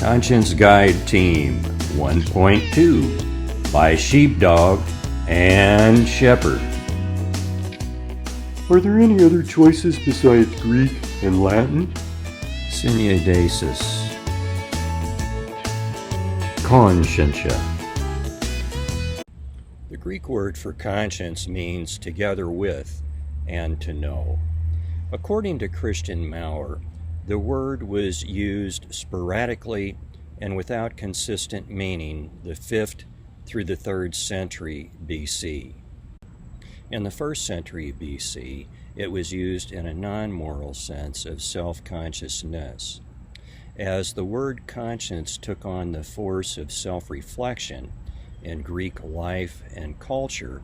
Conscience Guide Team 1.2 by Sheepdog and Shepherd. Are there any other choices besides Greek and Latin? Synodesis. Conscientia. The Greek word for conscience means together with and to know. According to Christian Maurer, the word was used sporadically and without consistent meaning the 5th through the 3rd century BC. In the 1st century BC, it was used in a non-moral sense of self-consciousness. As the word conscience took on the force of self-reflection in Greek life and culture,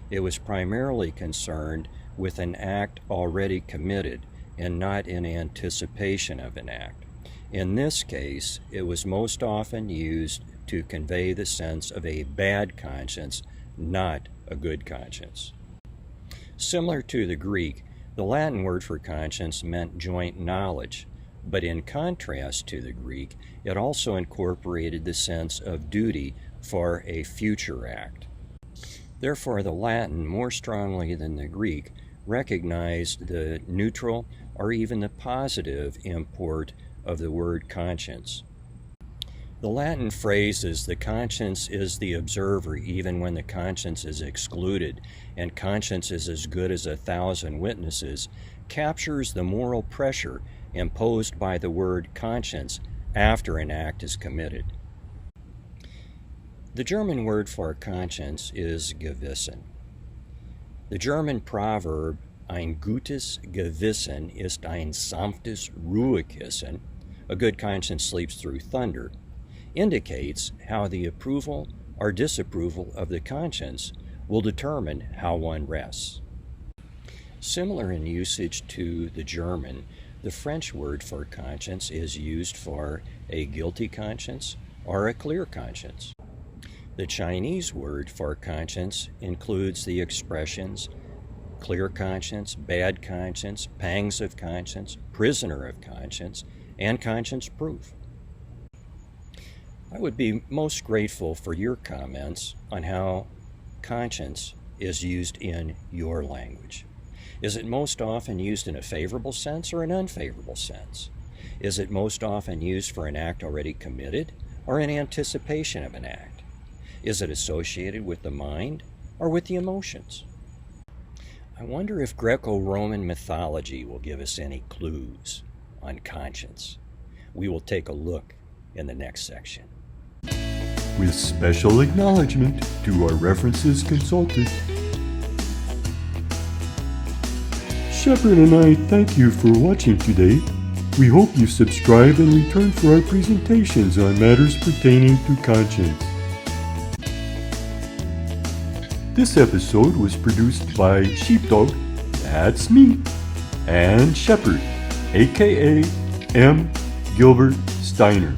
it was primarily concerned with an act already committed and not in anticipation of an act. In this case, it was most often used to convey the sense of a bad conscience, not a good conscience. Similar to the Greek, the Latin word for conscience meant joint knowledge, but in contrast to the Greek, it also incorporated the sense of duty for a future act. Therefore, the Latin, more strongly than the Greek, recognized the neutral or even the positive import of the word conscience. The Latin phrases, "the conscience is the observer even when the conscience is excluded, and conscience is as good as 1,000 witnesses," captures the moral pressure imposed by the word conscience after an act is committed. The German word for conscience is Gewissen. The German proverb, "Ein gutes Gewissen ist ein sanftes Ruhekissen," a good conscience sleeps through thunder, indicates how the approval or disapproval of the conscience will determine how one rests. Similar in usage to the German, the French word for conscience is used for a guilty conscience or a clear conscience. The Chinese word for conscience includes the expressions clear conscience, bad conscience, pangs of conscience, prisoner of conscience, and conscience proof. I would be most grateful for your comments on how conscience is used in your language. Is it most often used in a favorable sense or an unfavorable sense? Is it most often used for an act already committed or in anticipation of an act? Is it associated with the mind or with the emotions? I wonder if Greco-Roman mythology will give us any clues on conscience. We will take a look in the next section. With special acknowledgement to our references consulted. Shepherd and I thank you for watching today. We hope you subscribe and return for our presentations on matters pertaining to conscience. This episode was produced by Sheepdog, that's me, and Shepherd, aka M. Gilbert Steiner.